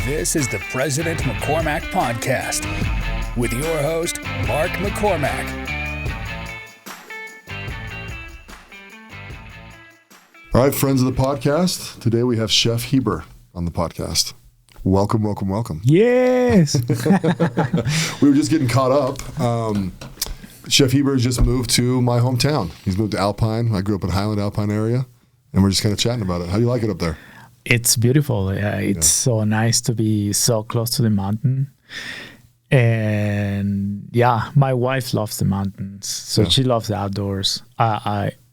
This is the President McCormack Podcast with your host, Mark McCormack. All right, friends of the podcast. Today we have Chef Heber on the podcast. Welcome, welcome, welcome. Yes. We were just getting caught up. Chef Heber has just moved to my hometown. He's moved to Alpine. I grew up in Highland Alpine area, and we're just kind of chatting about it. How do you like it up there? It's beautiful. It's so nice to be so close to the mountain. And yeah, my wife loves the mountains, so she loves the outdoors. I'm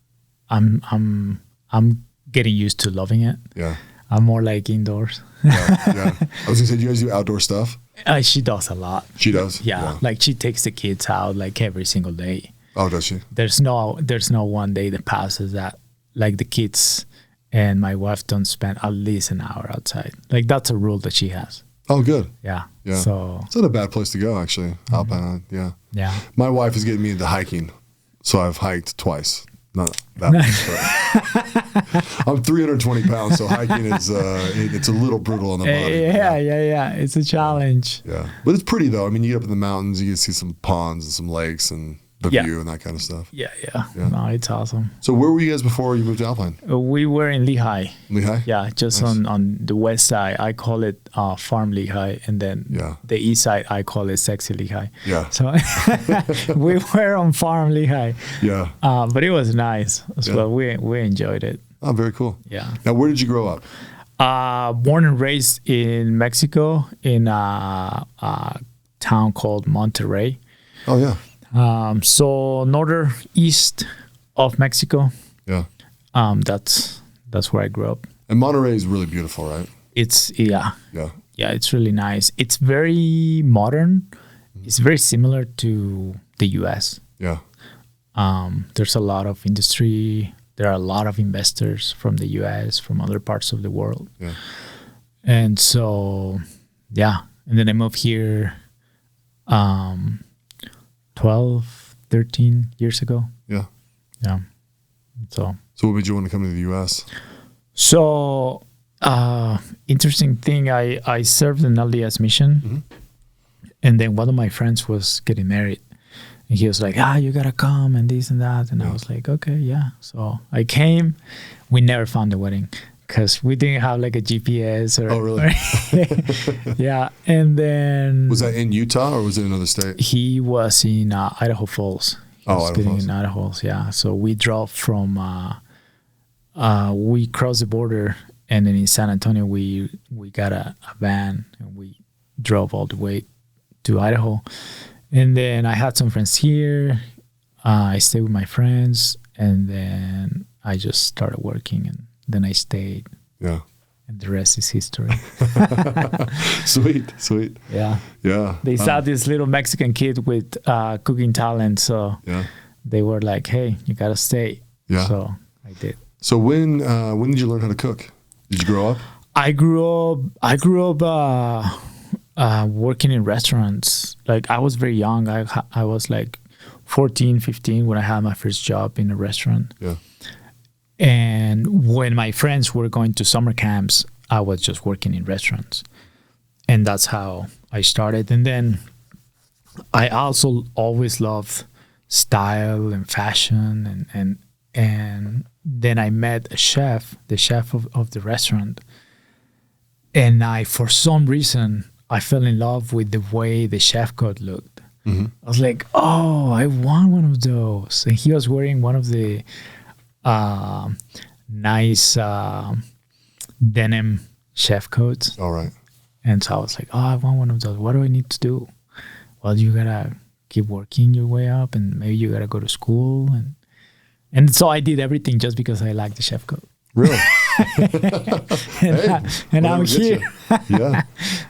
getting used to loving it. Yeah. I'm more like indoors. Yeah. I was gonna say, do you guys do outdoor stuff? She does a lot. She does? Yeah. Like she takes the kids out like every single day. Oh, does she? There's no one day that passes that like the kids and my wife don't spend at least an hour outside. Like that's a rule that she has. Oh, good. Yeah. Yeah. So it's not a bad place to go, actually. Alpine. Yeah. Yeah. My wife is getting me into hiking, so I've hiked twice. Not that much, but I'm 320 pounds, so hiking is it's a little brutal on the body. Yeah. It's a challenge. Yeah, but it's pretty though. I mean, you get up in the mountains, you can see some ponds and some lakes and the view and that kind of stuff. Yeah. No, it's awesome. So where were you guys before you moved to Alpine? We were in Lehigh. Lehigh? Yeah, just nice. on the west side. I call it Farm Lehigh, and then the east side I call it Sexy Lehigh. Yeah. So we were on Farm Lehigh. Yeah. But it was nice as well. We enjoyed it. Oh, very cool. Yeah. Now, where did you grow up? Born and raised in Mexico in a town called Monterrey. Oh, yeah. So northeast of Mexico. Yeah. That's where I grew up. And Monterrey is really beautiful, right? It's Yeah. It's really nice. It's very modern. It's very similar to the US. Yeah. There's a lot of industry. There are a lot of investors from the US, from other parts of the world. Yeah. And so, and then I moved here 12, 13 years ago. Yeah. Yeah. So what made you want to come to the U.S.? So, interesting thing, I served an LDS mission, and then one of my friends was getting married. And he was like, you got to come and this and that. And I was like, okay, yeah. So I came. We never found the wedding because we didn't have like a GPS. Oh, really? Yeah. And then... Was that in Utah or was it another state? He was in Idaho Falls. Idaho Falls. In Idaho Falls, yeah. So we drove from... we crossed the border, and then in San Antonio, we got a van, and we drove all the way to Idaho. And then I had some friends here. I stayed with my friends, and then I just started working, and then I stayed. Yeah. And the rest is history. Sweet. Yeah. Yeah. They saw this little Mexican kid with cooking talent, so they were like, hey, you got to stay. Yeah. So I did. So when did you learn how to cook? Did you grow up? I grew up working in restaurants. Like I was very young. I was like 14, 15 when I had my first job in a restaurant. Yeah. And when my friends were going to summer camps, I was just working in restaurants. And that's how I started. And then I also always loved style and fashion. And then I met the chef of the restaurant. And for some reason, I fell in love with the way the chef coat looked. I was like, oh, I want one of those. And he was wearing one of the nice denim chef coats. All right. And so I was like, oh, I want one of those. What do I need to do? Well, you gotta keep working your way up, and maybe you gotta go to school. And so I did everything just because I liked the chef coat. Really? and I'm here. Yeah.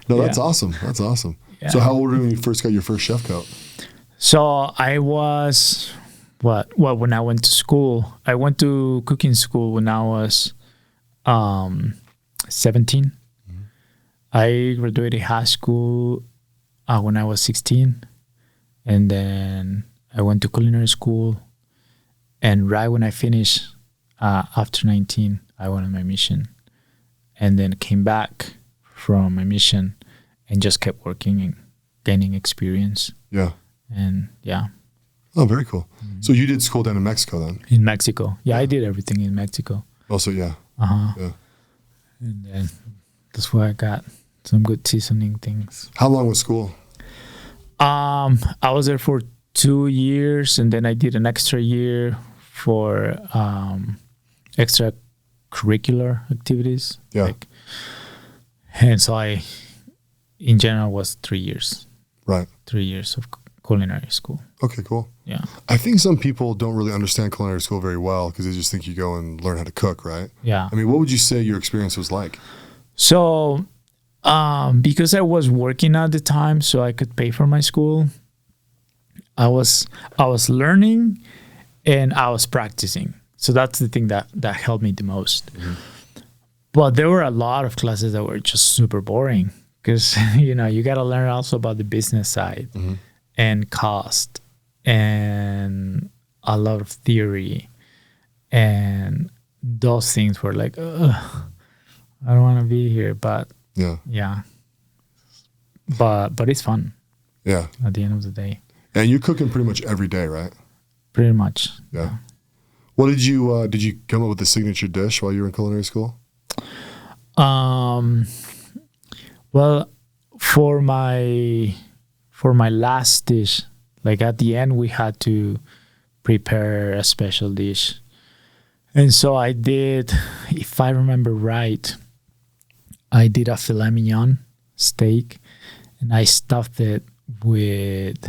No, that's awesome. That's awesome. Yeah. So how old were you when you first got your first chef coat? So I was, when I went to school, I went to cooking school when I was 17. I graduated high school when I was 16. And then I went to culinary school. And right when I finished, after 19, I went on my mission. And then came back from my mission and just kept working and gaining experience. Yeah. And yeah. Oh, very cool. So you did school down in Mexico then? In Mexico. Yeah, I did everything in Mexico. Also, yeah. Yeah. And then that's where I got some good seasoning things. How long was school? I was there for 2 years, and then I did an extra year for extracurricular activities. Yeah. And so in general, was 3 years. Right. 3 years of culinary school. Okay, cool. Yeah. I think some people don't really understand culinary school very well because they just think you go and learn how to cook, right? Yeah. I mean, what would you say your experience was like? So, because I was working at the time, so I could pay for my school, I was learning and I was practicing. So that's the thing that helped me the most. Mm-hmm. But there were a lot of classes that were just super boring because, you got to learn also about the business side and cost and a lot of theory. And those things were like, ugh, I don't want to be here. But yeah. But it's fun. Yeah. At the end of the day. And you're cooking pretty much every day, right? Pretty much. Yeah. What did you come up with the signature dish while you were in culinary school? Well, for my last dish, like at the end, we had to prepare a special dish. And so I did, if I remember right, I did a filet mignon steak and I stuffed it with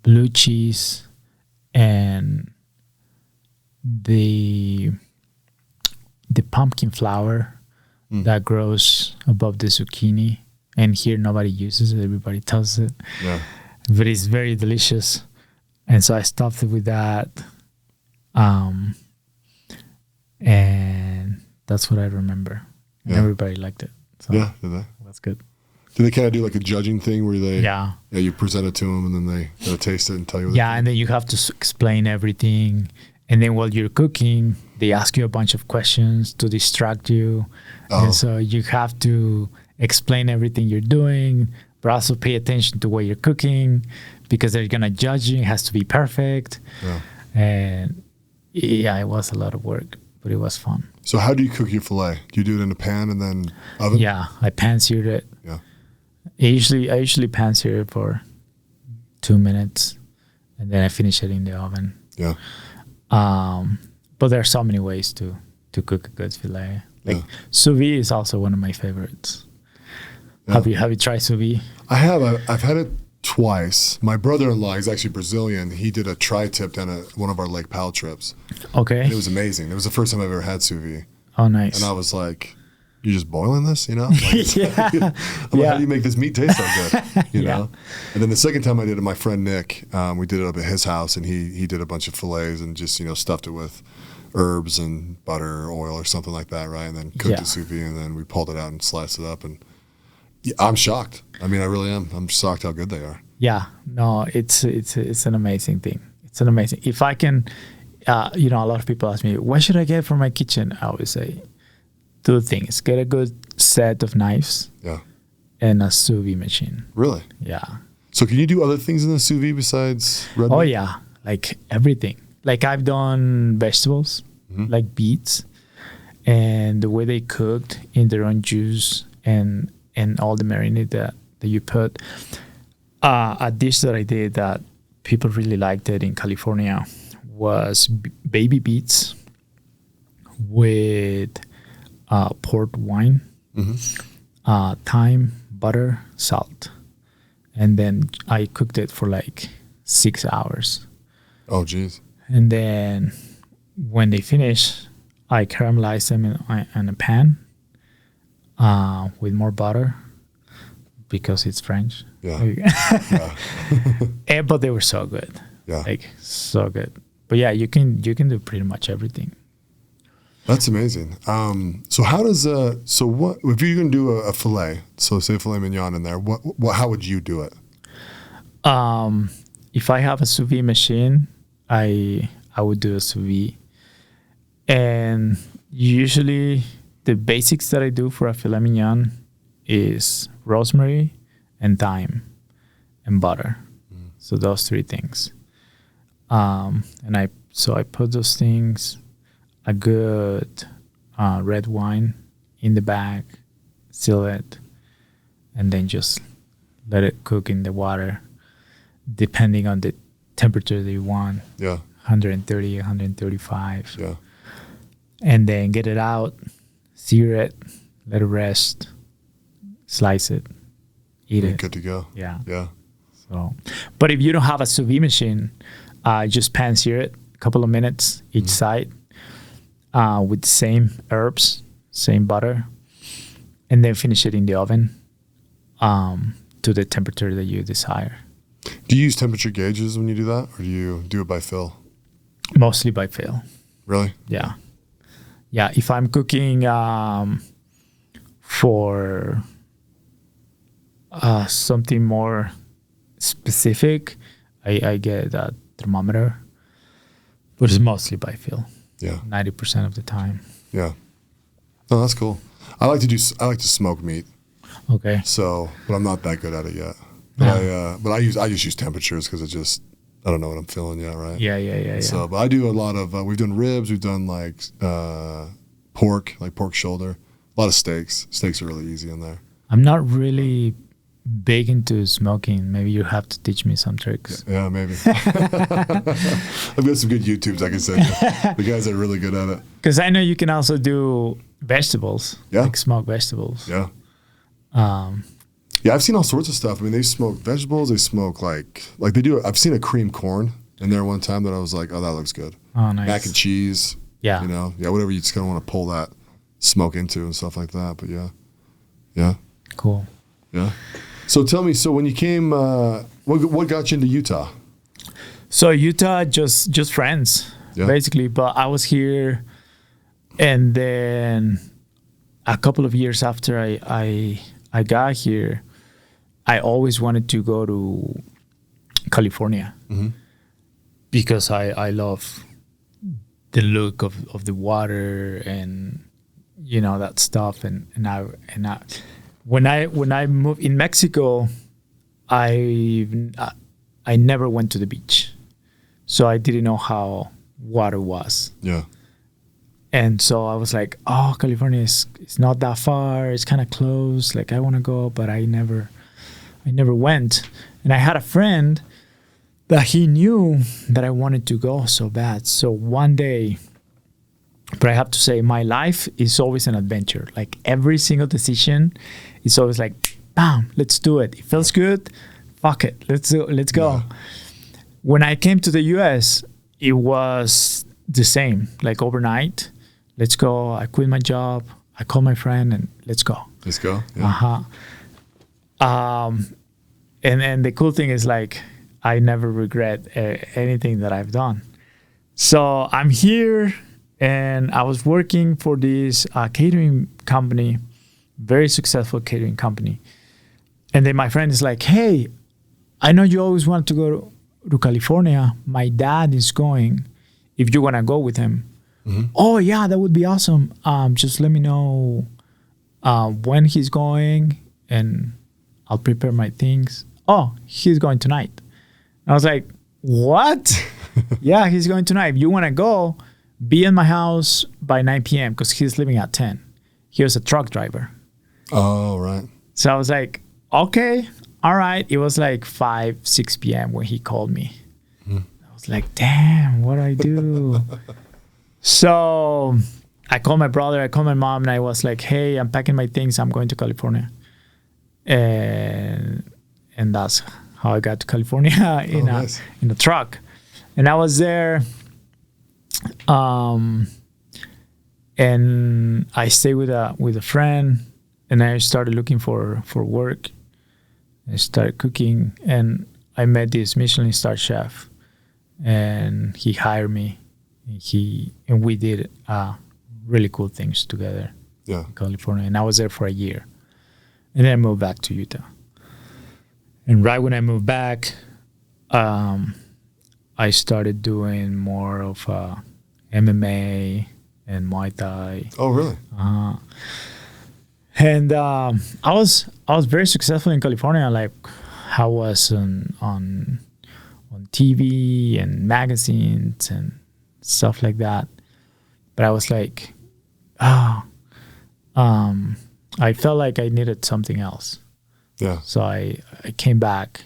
blue cheese and the pumpkin flower that grows above the zucchini. And here nobody uses it, everybody tells it. Yeah. But it's very delicious. And so I stuffed it with that. And that's what I remember. And everybody liked it. So yeah, did they? That's good. Do they kind of do like a judging thing where they you present it to them and then they gotta taste it and tell you what and then you have to explain everything. And then while you're cooking, they ask you a bunch of questions to distract you. And so you have to explain everything you're doing, but also pay attention to what you're cooking because they're going to judge you. It has to be perfect. Yeah. And it was a lot of work, but it was fun. So how do you cook your filet? Do you do it in a pan and then oven? Yeah, I pan-seared it. Yeah. I usually pan-sear it for 2 minutes, and then I finish it in the oven. Yeah. But there are so many ways to cook a good filet. Like sous vide is also one of my favorites. Yeah. Have you tried sous vide? I have. I've had it twice. My brother-in-law, he's actually Brazilian. He did a tri-tip down at one of our Lake Powell trips. Okay. And it was amazing. It was the first time I've ever had sous vide. Oh, nice. And I was like, "You're just boiling this, you know?" Like, I'm like, "How do you make this meat taste so good?" You know. And then the second time I did it, my friend Nick, we did it up at his house, and he did a bunch of fillets and just stuffed it with herbs and butter or oil or something like that, right? And then cooked it sous vide, and then we pulled it out and sliced it up. And I'm shocked. I mean, I really am. I'm shocked how good they are. Yeah, no, it's an amazing thing. It's an amazing. If I can, a lot of people ask me, what should I get for my kitchen? I always say 2 things: get a good set of knives, and a sous vide machine. Really? Yeah. So can you do other things in the sous vide besides red meat? Oh yeah, like everything. Like I've done vegetables, like beets, and the way they cooked in their own juice and all the marinade that you put. A dish that I did that people really liked it in California was baby beets with port wine, thyme, butter, salt. And then I cooked it for like 6 hours. Oh, geez. And then when they finish, I caramelized them in a pan with more butter because it's French. Yeah. But they were so good. Yeah. Like, so good. But yeah, you can do pretty much everything. That's amazing. So how does what if you're going to do a fillet? So say filet mignon in there. What how would you do it? If I have a sous vide machine, I would do a sous vide, and usually the basics that I do for a filet mignon is rosemary and thyme and butter. So those three things. And I put those things, a good red wine in the bag, seal it, and then just let it cook in the water, depending on the temperature that you want. Yeah. 130, 135. Yeah. And then get it out, sear it, let it rest, slice it, eat it. Good to go. Yeah. Yeah. So, but if you don't have a sous vide machine, just pan sear it a couple of minutes each side with the same herbs, same butter, and then finish it in the oven to the temperature that you desire. Do you use temperature gauges when you do that, or do you do it by fill? Mostly by fill. Really? Yeah. Yeah. If I'm cooking for something more specific, I get a thermometer, but it's mostly by fill. Yeah. 90% of the time. Yeah. Oh, that's cool. I like to smoke meat. Okay. So, but I'm not that good at it yet. But I just use temperatures because I don't know what I'm feeling yet, right? Yeah. So, but I do a lot of we've done ribs, we've done like pork shoulder, a lot of steaks. Steaks are really easy in there. I'm not really big into smoking. Maybe you have to teach me some tricks. Yeah, maybe. I've got some good YouTubes I can send you. The guys are really good at it. Because I know you can also do vegetables. Yeah. Like smoked vegetables. Yeah. Yeah, I've seen all sorts of stuff. I mean, they smoke vegetables. They smoke like they do. I've seen a cream corn in there one time that I was like, oh, that looks good. Oh, nice. Mac and cheese. Yeah. You know, yeah, whatever you just kind of want to pull that smoke into and stuff like that. But yeah. Cool. Yeah. So tell me, when you came, what got you into Utah? So Utah, just friends, basically. But I was here, and then a couple of years after I got here, I always wanted to go to California because I love the look of the water and that stuff. And I when I moved in Mexico, I never went to the beach, so I didn't know how water was. Yeah. And so I was like, oh, California is not that far. It's kind of close. Like I want to go, but I never went. And I had a friend that he knew that I wanted to go so bad. So one day, but I have to say, my life is always an adventure. Like every single decision is always like, bam, let's do it. It feels good. Fuck it. Let's go. Yeah. When I came to the US, it was the same. Like overnight, let's go. I quit my job. I called my friend and let's go. Let's go. Yeah. And the cool thing is like, I never regret anything that I've done. So I'm here. And I was working for this catering company, very successful catering company. And then my friend is like, hey, I know you always want to go to California. My dad is going. If you want to go with him. Oh, yeah, that would be awesome. Just let me know when he's going and I'll prepare my things. Oh, he's going tonight. I was like, what? Yeah, he's going tonight. If you want to go, be in my house by 9 p.m. because he's leaving at 10. He was a truck driver. Oh, right. So I was like, okay, all right. It was like 5, 6 p.m. when he called me. I was like, damn, what do I do? So I called my brother, I called my mom, and I was like, hey, I'm packing my things. I'm going to California. And that's how I got to California in a truck. And I was there. And I stayed with a friend, and I started looking for work. I started cooking, and I met this Michelin star chef, and he hired me. And we did really cool things together in California. And I was there for a year, and then I moved back to Utah. And right when I moved back, I started doing more of MMA, and Muay Thai. Oh, really? And I was very successful in California. Like I was on TV and magazines and stuff like that. But I was like, I felt like I needed something else. Yeah. So I came back,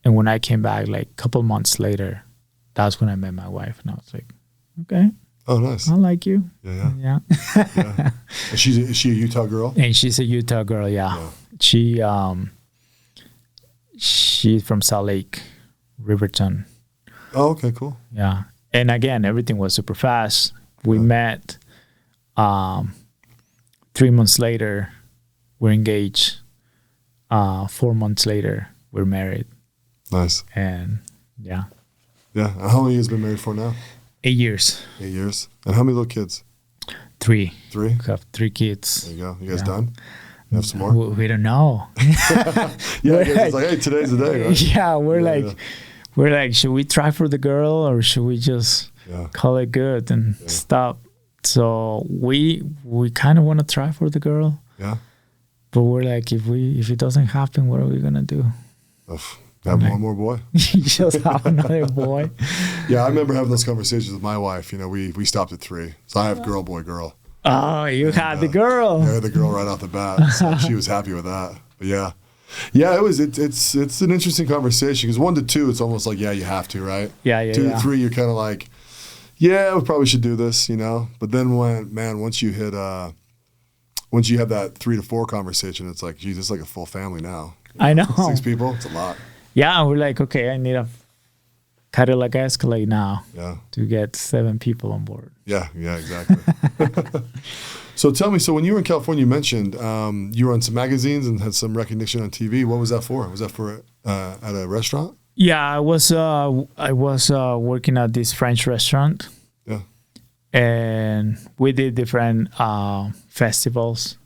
and when I came back, like a couple months later, that's when I met my wife, and I was like, okay. Oh, nice. I like you. Yeah. Yeah. Yeah. Is she a Utah girl? And she's a Utah girl, yeah. She's from Salt Lake, Riverton. Oh, okay, cool. Yeah. And again, everything was super fast. We met 3 months later, we're engaged. 4 months later, we're married. Nice. And yeah. Yeah. And how long have you guys been married for now? 8 years. 8 years. And how many little kids? 3. 3? We have 3 kids. There you go. You guys done? You have some more? We don't know. Yeah, it's like, hey, today's the day, right? Yeah, we're like, should we try for the girl or should we just call it good and stop? So we kind of want to try for the girl. Yeah. But we're like, if it doesn't happen, what are we gonna do? Have one more boy. Just have another boy. Yeah, I remember having those conversations with my wife. You know, we stopped at 3. So I have girl, boy, girl. Oh, you had the girl. Yeah, I had the girl right off the bat. So she was happy with that. But yeah, it's an interesting conversation because 1 to 2, it's almost like, you have to, right? Yeah. 2 to 3, you're kind of like, we probably should do this, you know. But then once you hit once you have that 3 to 4 conversation, it's like, geez, it's like a full family now. I know. 6 people, it's a lot. Yeah, we're like, okay, I need a Cadillac Escalade now to get 7 people on board. Yeah, exactly. So tell me, when you were in California, you mentioned you were on some magazines and had some recognition on TV. What was that for? Was that for at a restaurant? Yeah, I was working at this French restaurant. Yeah. And we did different festivals,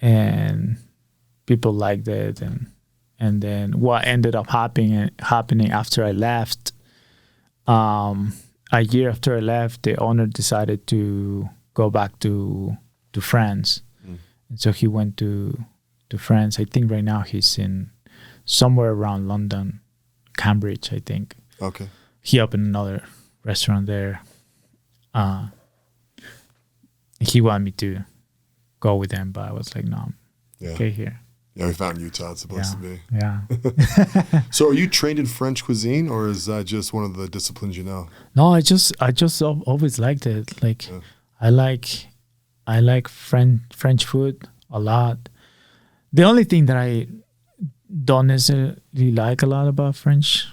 and people liked it, and then what ended up happening after I left, a year after I left, the owner decided to go back to France. And so he went to France. I think right now he's in somewhere around London, Cambridge, I think. Okay. He opened another restaurant there. He wanted me to go with him, but I was like, no, okay here. Yeah, we found Utah. It's supposed to be. Yeah. So are you trained in French cuisine, or is that just one of the disciplines you know? No, I just always liked it. Like, I like French food a lot. The only thing that I don't necessarily like a lot about French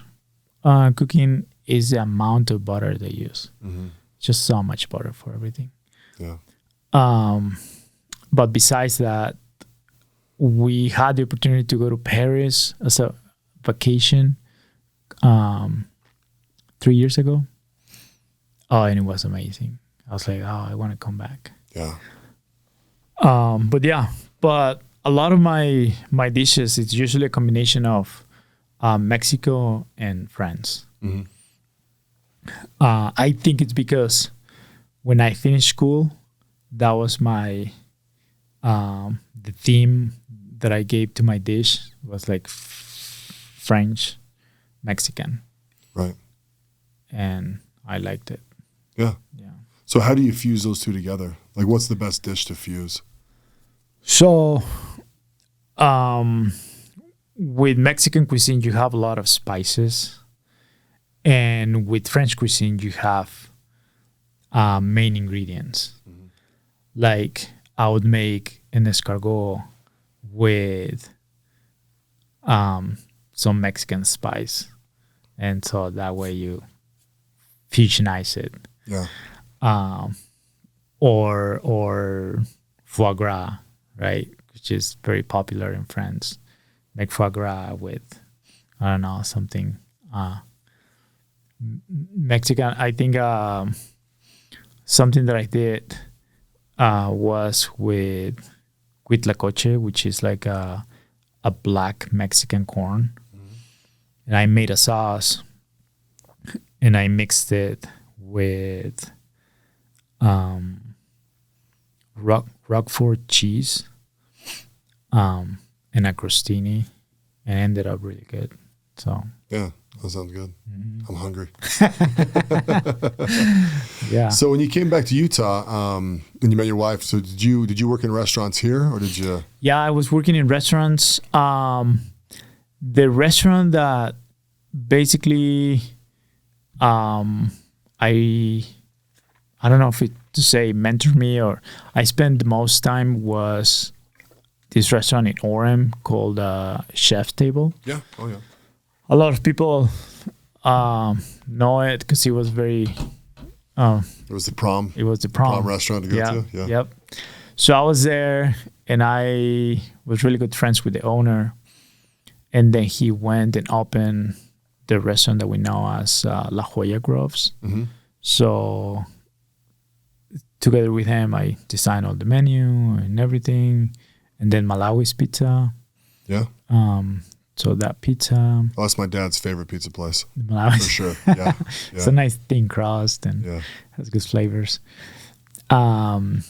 cooking is the amount of butter they use. Mm-hmm. Just so much butter for everything. Yeah. But besides that, we had the opportunity to go to Paris as a vacation 3 years ago. Oh, and it was amazing. I was like, I want to come back. Yeah. But a lot of my dishes, it's usually a combination of Mexico and France. Mm-hmm. I think it's because when I finished school, that was my the theme that I gave to my dish was like French, Mexican. Right. And I liked it. Yeah. Yeah. So how do you fuse those two together? Like, what's the best dish to fuse? So, with Mexican cuisine, you have a lot of spices. And with French cuisine, you have main ingredients. Mm-hmm. Like, I would make an escargot with some Mexican spice. And so that way you fusionize it. Yeah. Or foie gras, right? Which is very popular in France. Make foie gras with, I don't know, something Mexican. I think something that I did was with huitlacoche, which is like a black Mexican corn. Mm-hmm. And I made a sauce and I mixed it with Roquefort cheese, and a crostini, and ended up really good. So yeah, that sounds good. I'm hungry. Yeah. So when you came back to Utah, and you met your wife, so did you work in restaurants here, or did you? Yeah, I was working in restaurants. The restaurant that basically, I don't know if to say mentor me, or I spent the most time was this restaurant in Orem called Chef Table. Yeah. Oh yeah. A lot of people know it because it was very. It was the prom. It was the prom restaurant to go to. Yeah. Yep. So I was there, and I was really good friends with the owner, and then he went and opened the restaurant that we know as La Jolla Groves. Mm-hmm. So together with him, I designed all the menu and everything, and then Malawis Pizza. Yeah. So that pizza. Oh, that's my dad's favorite pizza place. Malawis. For sure. Yeah. It's a nice thin crust and has good flavors. And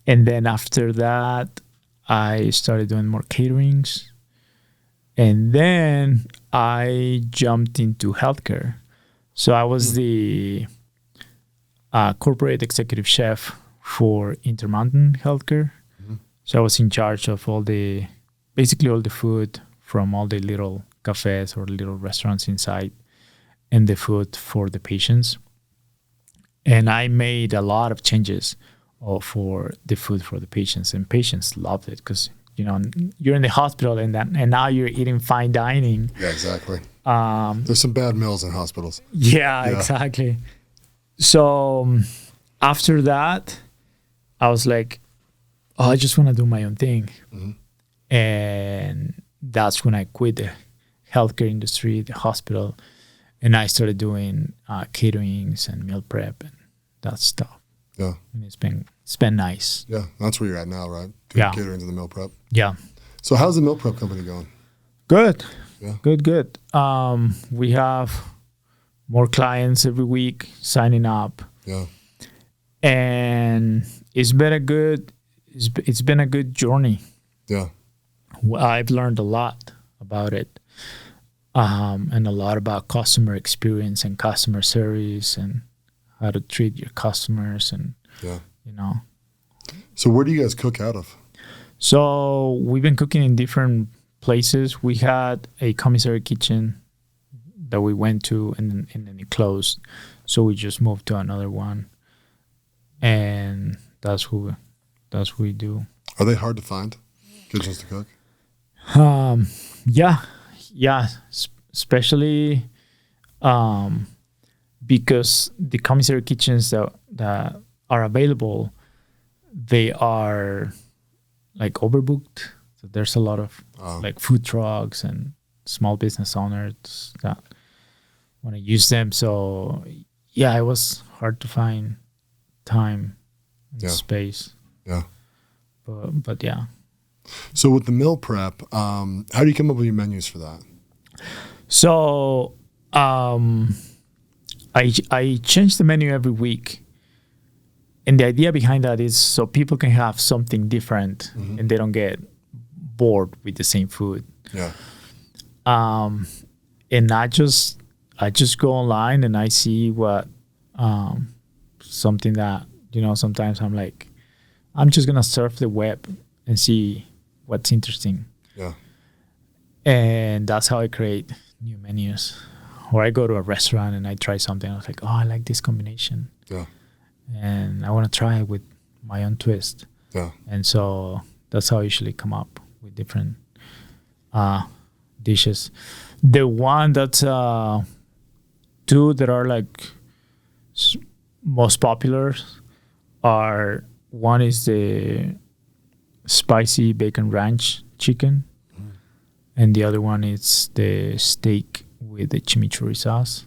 then after that, I started doing more caterings. And then I jumped into healthcare. So I was the corporate executive chef for Intermountain Health Care. Mm-hmm. So I was in charge of basically all the food from all the little cafes or little restaurants inside, and the food for the patients. And I made a lot of changes for the food for the patients, and patients loved it because you're in the hospital and now you're eating fine dining. Yeah, exactly. There's some bad meals in hospitals. Yeah, exactly. So after that, I was like, I just want to do my own thing. Mm-hmm. And that's when I quit the healthcare industry, the hospital, and I started doing caterings and meal prep and that stuff. Yeah. And it's been nice. Yeah, that's where you're at now, right? Doing caterings and the meal prep. Yeah. So how's the meal prep company going? Good. Yeah. Good. We have more clients every week signing up. Yeah. And it's been a good journey. Yeah. I've learned a lot about it, and a lot about customer experience and customer service and how to treat your customers and So where do you guys cook out of? So we've been cooking in different places. We had a commissary kitchen that we went to, and then it closed. So we just moved to another one, and that's what we do. Are they hard to find, kitchens to cook? Yeah, especially because the commissary kitchens that are available, they are like overbooked. So there's a lot of like food trucks and small business owners that want to use them. So yeah, it was hard to find time and space. Yeah. But yeah. So with the meal prep, how do you come up with your menus for that? So I change the menu every week. And the idea behind that is so people can have something different and they don't get bored with the same food. Yeah. And I just go online and I see what something that, sometimes I'm like, I'm just going to surf the web and see what's interesting. Yeah. And that's how I create new menus. Or I go to a restaurant and I try something. I was like, I like this combination. Yeah. And I want to try it with my own twist. Yeah. And so that's how I usually come up with different dishes. The one that's two that are like most popular are, one is the spicy bacon ranch chicken, and the other one is the steak with the chimichurri sauce.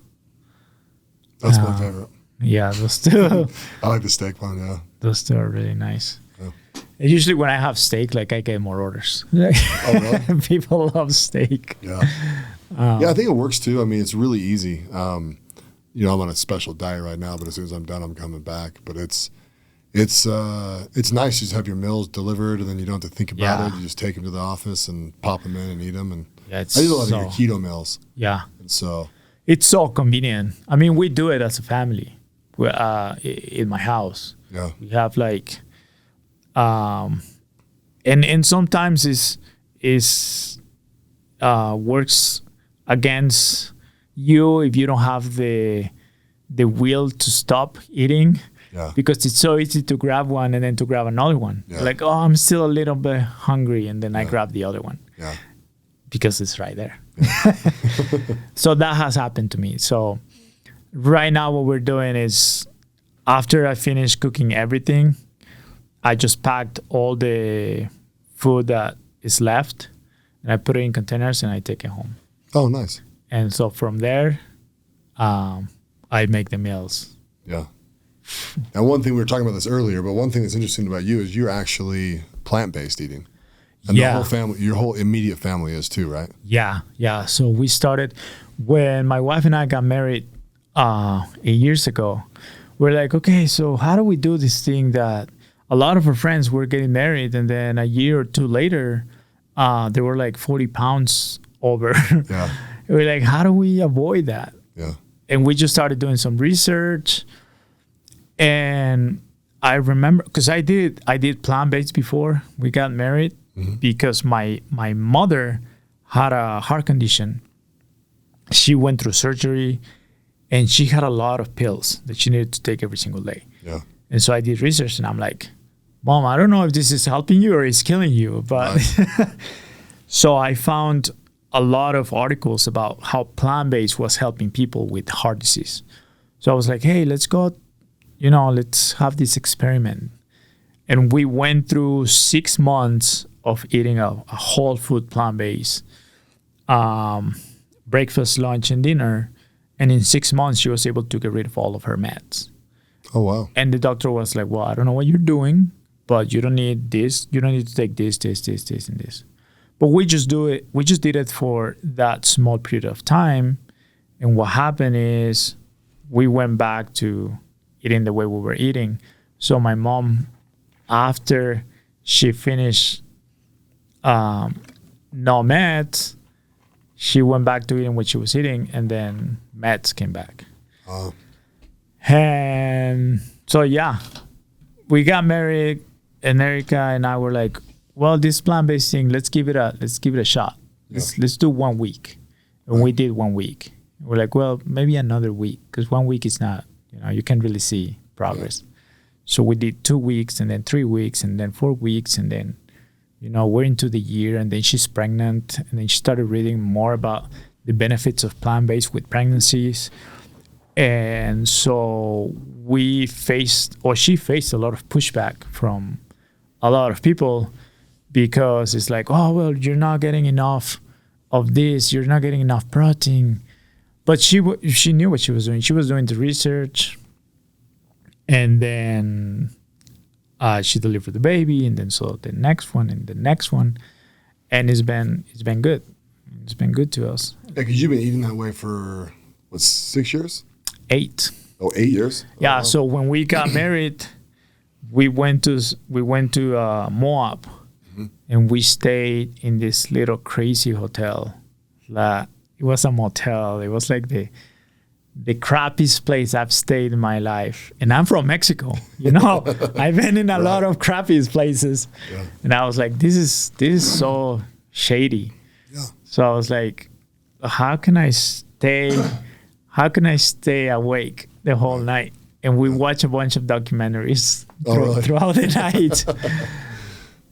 That's my favorite. Yeah, those two. I like the steak one, yeah. Those two are really nice. Yeah. And usually when I have steak, like I get more orders. Oh, really? People love steak. Yeah. Yeah, I think it works too. I mean, it's really easy. I'm on a special diet right now, but as soon as I'm done, I'm coming back. But it's nice to just have your meals delivered, and then you don't have to think about it. You just take them to the office and pop them in and eat them. And I eat a lot of your keto meals. Yeah. And so it's so convenient. I mean, we do it as a family. In my house. Yeah. We have like, and sometimes is works against you if you don't have the will to stop eating. Yeah. Because it's so easy to grab one and then to grab another one. Yeah. Like, I'm still a little bit hungry, and then I grab the other one. Yeah. Because it's right there. Yeah. So that has happened to me. So right now what we're doing is, after I finish cooking everything, I just packed all the food that is left, and I put it in containers and I take it home. Oh, nice. And so from there, I make the meals. Yeah. And one thing, we were talking about this earlier, but one thing that's interesting about you is you're actually plant-based eating. And the whole family, your whole immediate family is too, right? Yeah, yeah. So we started, when my wife and I got married 8 years ago, we're like, okay, so how do we do this thing that a lot of our friends were getting married, and then a year or two later, they were like 40 pounds over. Yeah. We're like, how do we avoid that? Yeah. And we just started doing some research. And I remember, because I did plant-based before we got married, because my mother had a heart condition. She went through surgery, and she had a lot of pills that she needed to take every single day. Yeah. And so I did research, and I'm like, Mom, I don't know if this is helping you or it's killing you. But so I found a lot of articles about how plant-based was helping people with heart disease. So I was like, hey, let's go, let's have this experiment. And we went through 6 months of eating a whole food plant-based, breakfast, lunch, and dinner. And in 6 months, she was able to get rid of all of her meds. Oh, wow. And the doctor was like, well, I don't know what you're doing, but you don't need this. You don't need to take this, and this. But we just do it. We just did it for that small period of time. And what happened is we went back to eating the way we were eating. So my mom, after she finished no meds, she went back to eating what she was eating, and then meds came back. And so, yeah, we got married, and Erica and I were like, well, this plant-based thing, let's give it a shot. Let's do 1 week. And we did 1 week. We're like, well, maybe another week, because 1 week is not, you can't really see progress. Yeah. So we did 2 weeks, and then 3 weeks, and then 4 weeks, and then we're into the year, and then she's pregnant, and then she started reading more about the benefits of plant-based with pregnancies. And so she faced a lot of pushback from a lot of people, because it's like, oh, well, you're not getting enough of this, you're not getting enough protein. But she knew what she was doing. She was doing the research, and then she delivered the baby, and then so the next one and the next one, and it's been good. It's been good to us. Yeah, because you've been eating that way for 6 years? 8. Oh, 8 years? Yeah. Oh, wow. So when we got married, we went to Moab, and we stayed in this little crazy hotel. It was a motel. It was like the crappiest place I've stayed in my life. And I'm from Mexico, I've been in a lot of crappiest places. Yeah. And I was like, this is so shady. Yeah. So I was like, how can I stay awake the whole night? And we watched a bunch of documentaries throughout the night.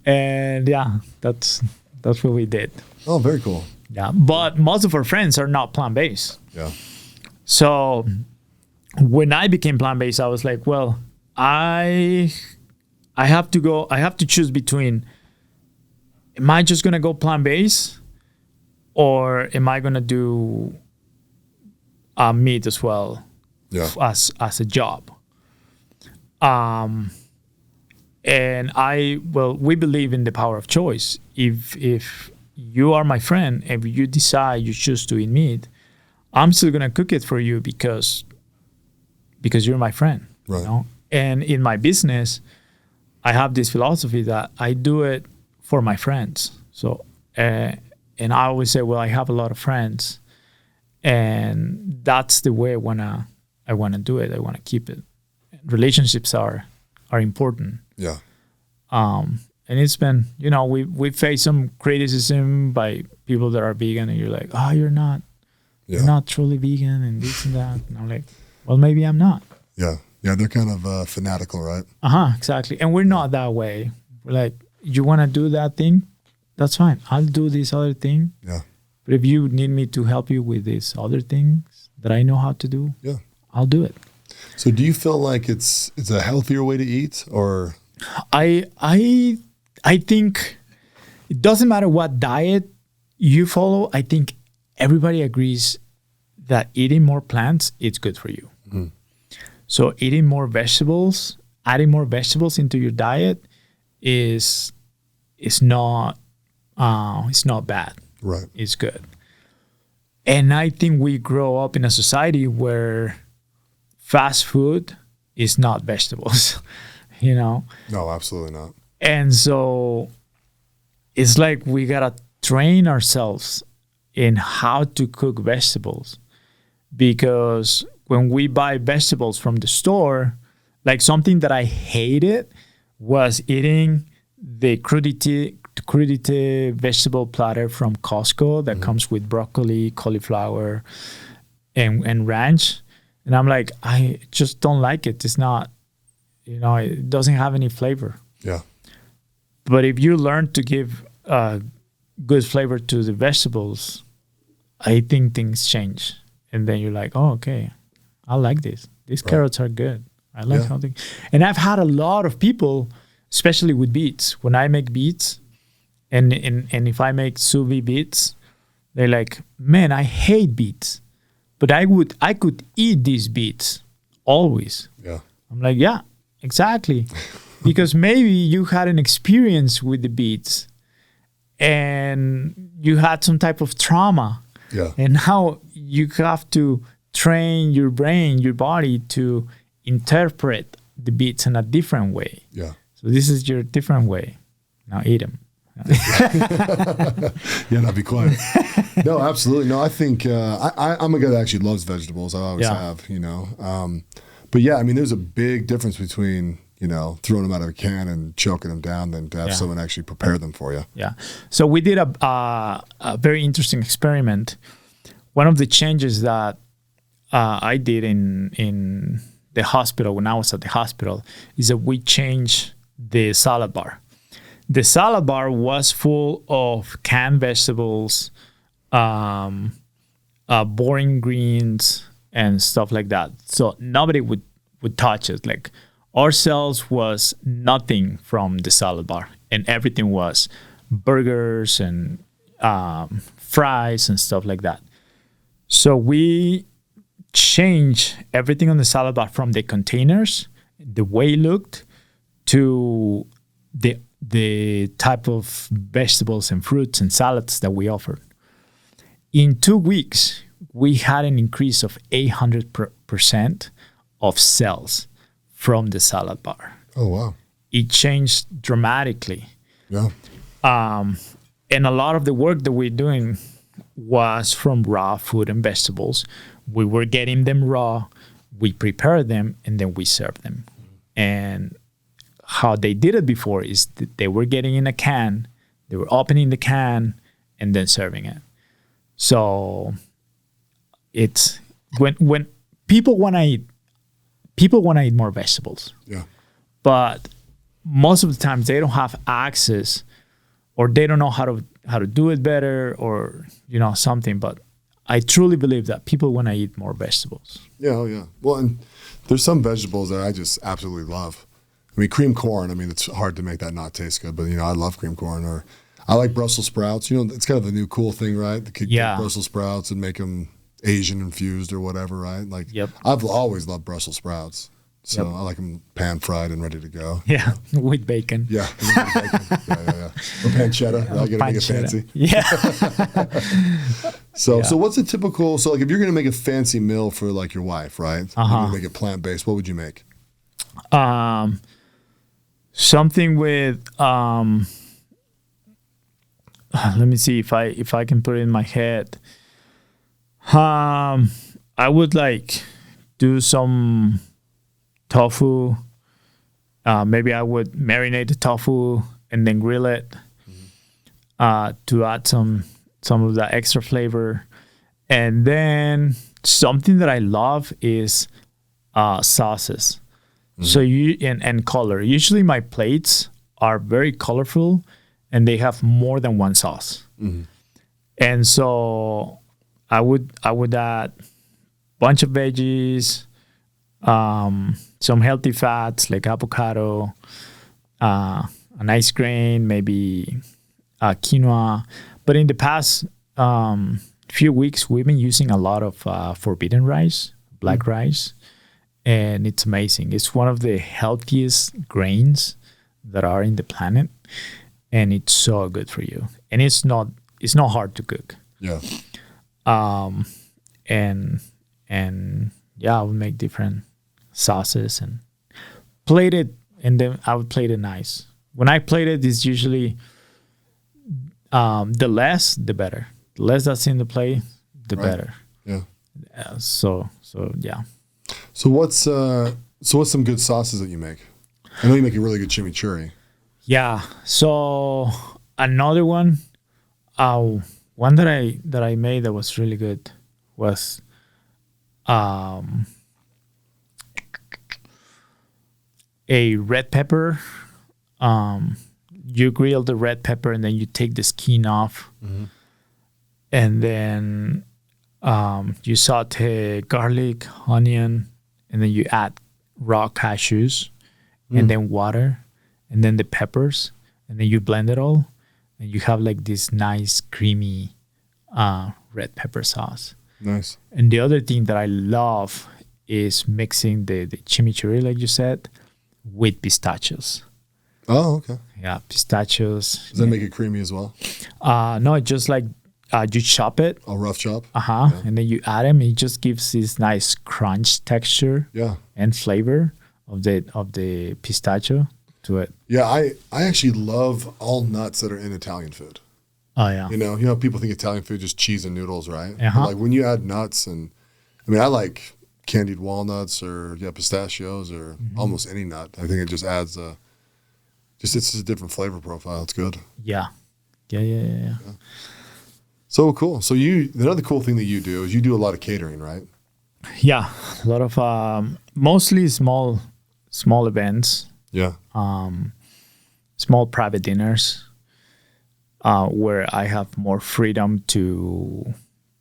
And yeah, that's what we did. Oh, very cool. Yeah, but most of our friends are not plant-based. Yeah. So when I became plant-based, I was like, well, I have to choose between, am I just going to go plant-based, or am I going to do meat as well, as a job? And we believe in the power of choice. If you are my friend, if you decide you choose to eat meat, I'm still going to cook it for you, because because you're my friend. Right. You know? And in my business, I have this philosophy that I do it for my friends. So, and I always say, well, I have a lot of friends, and that's the way I wanna do it. I wanna keep it. Relationships are important. Yeah. And it's been, we face some criticism by people that are vegan, and you're like, oh, you're not truly vegan, and this and that. And I'm like, well, maybe I'm not. Yeah. Yeah, they're kind of fanatical, right? Exactly. And we're not that way. We're like, you want to do that thing? That's fine. I'll do this other thing. Yeah. But if you need me to help you with these other things that I know how to do, I'll do it. So do you feel like it's a healthier way to eat, or? I think it doesn't matter what diet you follow. I think everybody agrees that eating more plants is good for you. Mm. So eating more vegetables, adding more vegetables into your diet is not bad. Right. It's good. And I think we grow up in a society where fast food is not vegetables, No, absolutely not. And so it's like we gotta train ourselves in how to cook vegetables, because when we buy vegetables from the store, like something that I hated was eating the crudité vegetable platter from Costco that comes with broccoli, cauliflower, and ranch. And I'm like, I just don't like it. It's not, it doesn't have any flavor. Yeah. But if you learn to give good flavor to the vegetables, I think things change. And then you're like, oh, okay, I like this. These carrots are good. I like how they... And I've had a lot of people, especially with beets. When I make beets, and if I make sous vide beets, they're like, man, I hate beets. But I could eat these beets always. Yeah. I'm like, yeah, exactly. Because maybe you had an experience with the beets and you had some type of trauma. Yeah. And now you have to train your brain, your body to interpret the beets in a different way. Yeah. So this is your different way. Now eat them. Yeah, now be quiet. No, absolutely. No, I think I'm a guy that actually loves vegetables. I always have, But yeah, I mean, there's a big difference between, throwing them out of a can and choking them down than to have someone actually prepare them for you. Yeah. So we did a very interesting experiment. One of the changes that I did in the hospital, when I was at the hospital, is that we changed the salad bar. The salad bar was full of canned vegetables, boring greens, and stuff like that. So nobody would touch it. Like, ourselves was nothing from the salad bar, and everything was burgers and fries and stuff like that. So we changed everything on the salad bar, from the containers, the way it looked, to the type of vegetables and fruits and salads that we offered. In 2 weeks, we had an increase of 800% of sales from the salad bar. Oh, wow. It changed dramatically. Yeah. And a lot of the work that we're doing was from raw food and vegetables. We were getting them raw, we prepared them, and then we served them. And how they did it before is that they were getting in a can, they were opening the can, and then serving it. So it's when people want to eat more vegetables. Yeah. But most of the times they don't have access, or they don't know how to do it better, or something. But I truly believe that people want to eat more vegetables. Yeah, oh yeah. Well, and there's some vegetables that I just absolutely love. I mean, cream corn, it's hard to make that not taste good, but, I love cream corn. Or I like Brussels sprouts. It's kind of the new cool thing, right? Get Brussels sprouts and make them Asian infused or whatever, right? Like, yep. I've always loved Brussels sprouts. So I like them pan fried and ready to go. Yeah, with bacon. Yeah. Or pancetta. I gotta make it fancy. Yeah. So what's a typical? So like if you're gonna make a fancy meal for like your wife, right? You're gonna make it plant based. What would you make? Something with let me see if I can put it in my head. I would like do some tofu. Maybe I would marinate the tofu and then grill it to add some of the extra flavor. And then something that I love is sauces. So and color. Usually my plates are very colorful and they have more than one sauce. And so I would add a bunch of veggies, some healthy fats like avocado, a nice grain, maybe quinoa. But in the past few weeks, we've been using a lot of forbidden rice, black rice, and it's amazing. It's one of the healthiest grains that are in the planet, and it's so good for you. And it's not hard to cook. Yeah. And I would make different sauces and plate it, and then I would plate it nice. When I plate it, it's usually the less, the better. The less that's in the plate, the better. Yeah. So yeah. So what's some good sauces that you make? I know you make a really good chimichurri. Yeah. So another one that I made that was really good was a red pepper. You grill the red pepper and then you take the skin off, and then you saute garlic, onion, and then you add raw cashews, and then water, and then the peppers, and then you blend it all, and you have like this nice creamy red pepper sauce. Nice. And the other thing that I love is mixing the chimichurri, like you said, with pistachios. Oh, okay. Yeah, pistachios. Does that make it creamy as well? No, it's just like you chop it. A rough chop? Yeah. And then you add them. It just gives this nice crunch texture and flavor of the pistachio to it. Yeah, I actually love all nuts that are in Italian food. Oh, yeah. You know, people think Italian food just cheese and noodles, right? Uh-huh. But like when you add nuts, and I mean, I like candied walnuts or pistachios or almost any nut. I think it just adds it's a different flavor profile. It's good. Yeah. So cool. So another cool thing that you do is you do a lot of catering, right? Yeah, a lot of mostly small events. Yeah. Small private dinners where I have more freedom to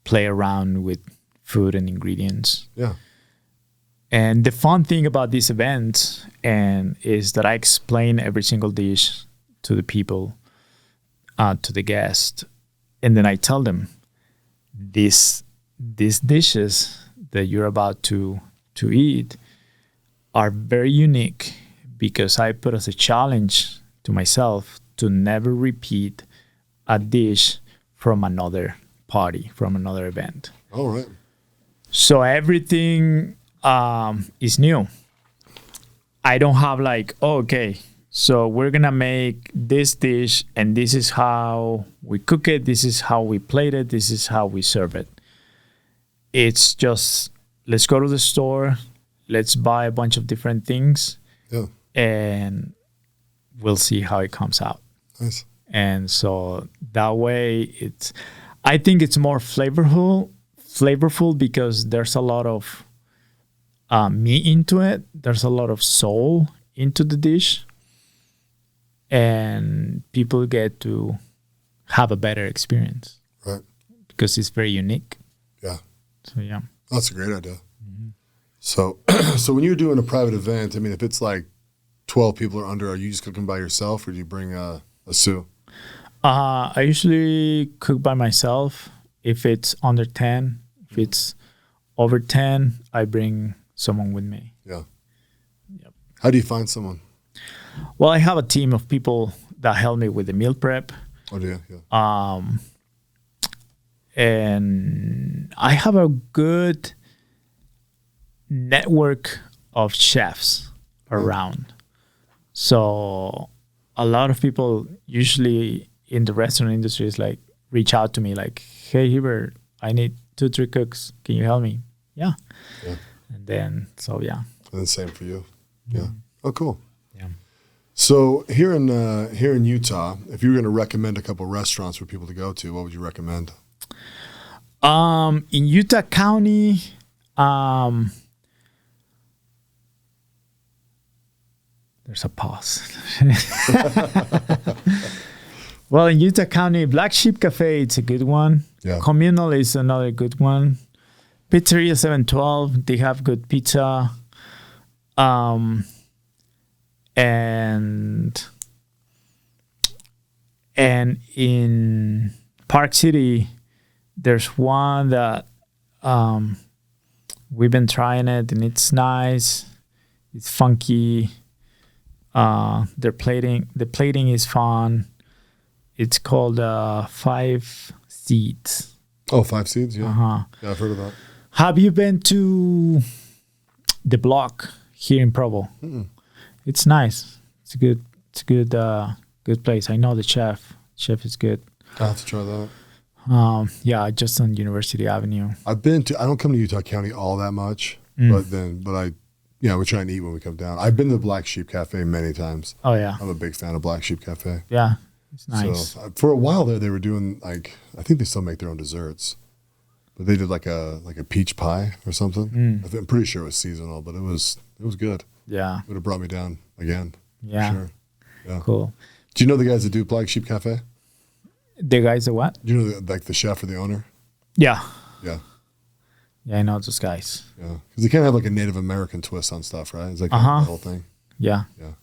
play around with food and ingredients. Yeah. And the fun thing about these events is that I explain every single dish to the people, to the guest, and then I tell them these dishes that you're about to eat are very unique because I put as a challenge to myself to never repeat a dish from another party, from another event. All right. So everything is new. I don't have like, okay, so we're going to make this dish and this is how we cook it. This is how we plate it. This is how we serve it. It's just, let's go to the store. Let's buy a bunch of different things. Yeah. And we'll see how it comes out. Nice. And so that way I think it's more flavorful because there's a lot of meat into it. There's a lot of soul into the dish, and people get to have a better experience. Right. Because it's very unique. Yeah. So yeah. That's a great idea. So when you're doing a private event, I mean, if it's like 12 people or under, are you just cooking by yourself, or do you bring a sous? I usually cook by myself. If it's under 10, if it's over 10, I bring someone with me. Yeah. How do you find someone? Well, I have a team of people that help me with the meal prep. Oh, do you? Yeah. And I have a good network of chefs around. So a lot of people usually in the restaurant industry is like reach out to me like, hey, Heber, I need 2-3 cooks. Can you help me? Yeah. And then, so yeah. And then same for you. Yeah. Oh, cool. Yeah. So here in Utah, if you were going to recommend a couple of restaurants for people to go to, what would you recommend? In Utah County, there's a pause. Well, in Utah County, Black Sheep Cafe, it's a good one. Yeah. Communal is another good one. Pizzeria 712, they have good pizza. And in Park City, there's one that we've been trying it, and it's nice. It's funky. The plating is fun. It's called 5 Seeds. Oh, 5 Seeds, yeah. Uh-huh. Yeah, I've heard of that. Have you been to the Block here in Provo? Mm-mm. It's nice. It's a good place. I know the chef. Chef is good. I have to try that. Yeah, just on University Avenue. I don't come to Utah County all that much, but we try and eat when we come down. I've been to the Black Sheep Cafe many times. Oh yeah. I'm a big fan of Black Sheep Cafe. Yeah, it's nice. So for a while there, they were doing I think they still make their own desserts, but they did like a peach pie or something. I'm pretty sure it was seasonal, but it was good. Yeah. It would have brought me down again. Yeah. For sure. Yeah. Cool. Do you know the guys that do Black Sheep Cafe? The guys that what? Do you know the chef or the owner? Yeah. Yeah. Yeah, I know those guys. Yeah. Because they kind of have like a Native American twist on stuff, right? It's like the whole thing. Yeah. Yeah.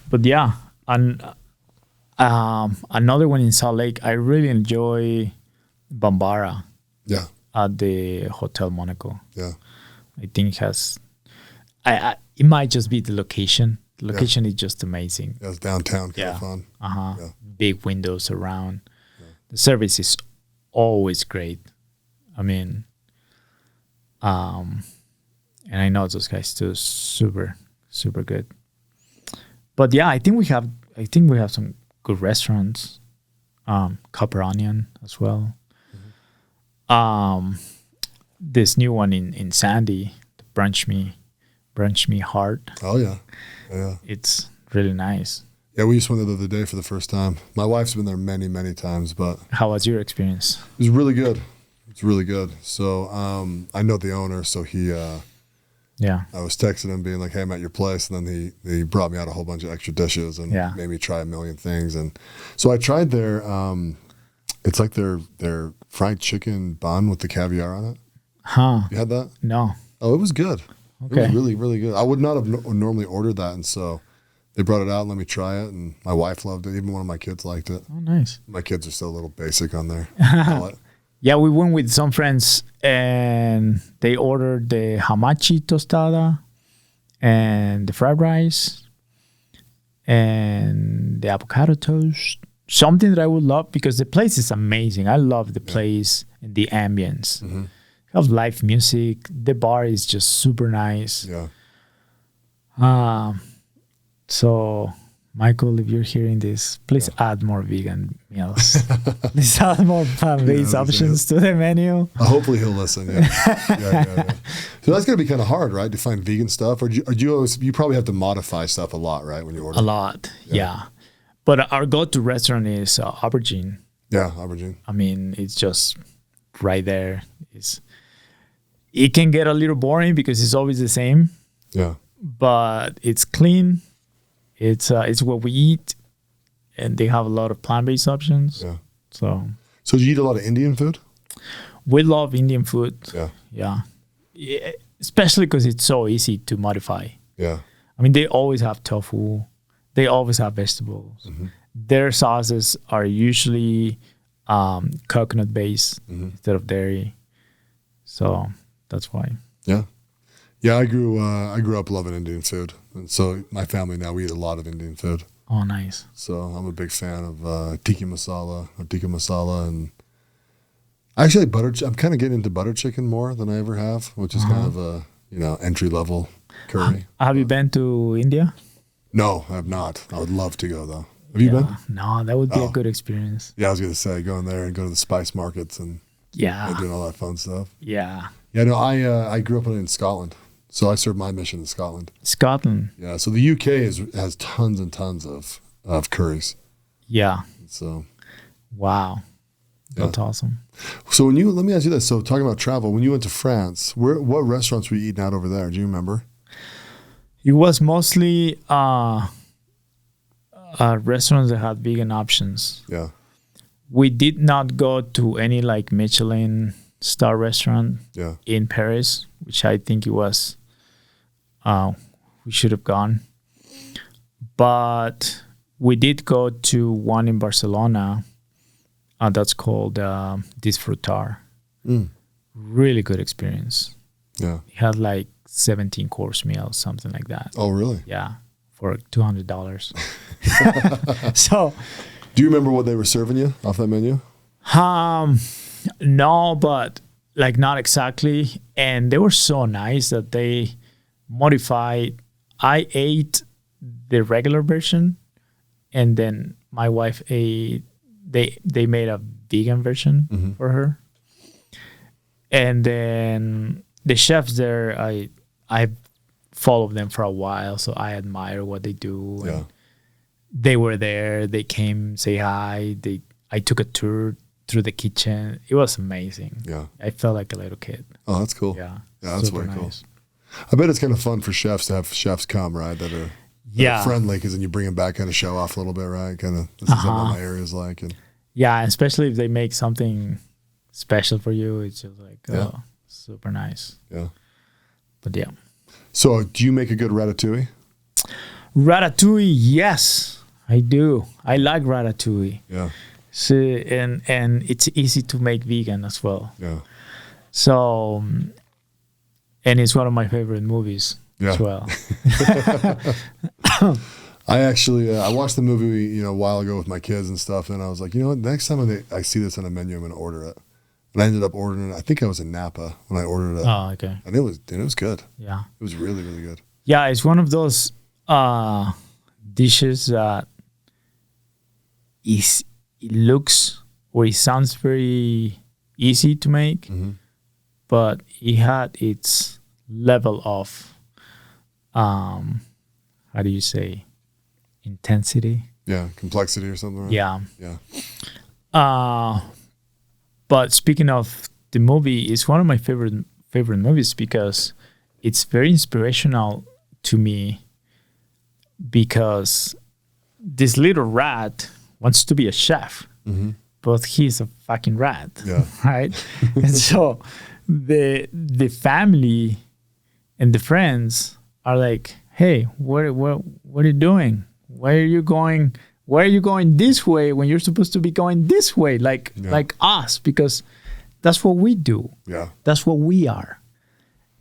But yeah, and another one in Salt Lake, I really enjoy Bambara. Yeah. At the Hotel Monaco. Yeah. I think it it might just be the location. The location is just amazing. Yeah, it's downtown, kind of fun. Yeah. Big windows around. Yeah. The service is always great. I mean, and I know those guys too, super, super good. But yeah, I think we have some good restaurants. Copper Onion as well. This new one in Sandy, the Brunch Me Heart. Oh yeah. Yeah. It's really nice. Yeah, we just went there the other day for the first time. My wife's been there many, many times, but how was your experience? It was really good. It's really good. So I know the owner, so he I was texting him being like, hey, I'm at your place, and then he brought me out a whole bunch of extra dishes and made me try a million things. And so I tried their it's like their fried chicken bun with the caviar on it. Huh. You had that? No. Oh, it was good. Okay. It was really, really good. I would not have normally ordered that, and so they brought it out and let me try it, and my wife loved it. Even one of my kids liked it. Oh, nice. My kids are still a little basic on their palate. Yeah, we went with some friends, and they ordered the hamachi tostada and the fried rice and the avocado toast. Something that I would love because the place is amazing. I love the place and the ambience. Mm-hmm. Of live music. The bar is just super nice. Yeah. So, Michael, if you're hearing this, please add more vegan meals. Please add more plant-based options to the menu. Hopefully he'll listen. Yeah. Yeah. So that's gonna be kind of hard, right, to find vegan stuff, or do you always? You probably have to modify stuff a lot, right, when you order. A lot, yeah. But our go-to restaurant is Aubergine. Yeah, Aubergine. I mean, it's just right there. It can get a little boring because it's always the same. Yeah. But it's clean. It's what we eat, and they have a lot of plant-based options. Yeah. So do you eat a lot of Indian food? We love Indian food. Yeah. Yeah. Especially because it's so easy to modify. Yeah. I mean, they always have tofu. They always have vegetables. Mm-hmm. Their sauces are usually coconut-based instead of dairy. So that's why. Yeah. Yeah, I grew up loving Indian food, and so my family now we eat a lot of Indian food. Oh, nice. So I'm a big fan of tikka masala, and actually I'm kind of getting into butter chicken more than I ever have, which is kind of a entry level curry. Have you been to India? No, I have not. I would love to go though. Have you been? No, that would be a good experience. Yeah, I was gonna say going there and go to the spice markets and doing all that fun stuff. Yeah. Yeah, no, I grew up in Scotland, so I served my mission in Scotland. Scotland. Yeah, so the UK has tons and tons of curries. Yeah. So. Wow. That's awesome. So let me ask you this. So talking about travel, when you went to France, what restaurants were you eating out over there? Do you remember? It was mostly restaurants that had vegan options. Yeah. We did not go to any like Michelin star restaurant in Paris, which I think it was, we should have gone. But we did go to one in Barcelona. That's called Disfrutar. Really good experience. Yeah. It had like 17 course meal, something like that. Oh, really? Yeah. For $200. So. Do you remember what they were serving you off that menu? No, but like not exactly. And they were so nice that they modified. I ate the regular version, and then my wife ate. They made a vegan version for her. And then the chefs there, I followed them for a while, so I admire what they do. Yeah. They were there. They came, say hi. I took a tour through the kitchen. It was amazing. Yeah. I felt like a little kid. Oh, that's cool. Yeah. Yeah, that's Super very cool. nice. I bet it's kind of fun for chefs to have chefs come, right? That are friendly, because then you bring them back, kind of show off a little bit, right? Kind of, this is what my area is like. And yeah, especially if they make something special for you. It's just like, super nice. Yeah. But yeah. So do you make a good ratatouille? Ratatouille, yes, I do. I like ratatouille. Yeah. So, and it's easy to make vegan as well. Yeah. So, and it's one of my favorite movies as well. I actually, I watched the movie, a while ago with my kids and stuff, and I was like, next time I see this on a menu, I'm going to order it. And I ended up ordering it. I think I was in Napa when I ordered it. Oh, okay. And it was good. Yeah. It was really, really good. Yeah, it's one of those dishes that it looks or it sounds very easy to make, but it had its level of, how do you say, intensity? Yeah, complexity or something. Right? Yeah. Yeah. But speaking of the movie, it's one of my favorite movies because it's very inspirational to me, because this little rat wants to be a chef, but he's a fucking rat, right? And so the family and the friends are like, "Hey, what are you doing? Why are you going? Why are you going this way when you're supposed to be going this way, like us? Because that's what we do. Yeah, that's what we are."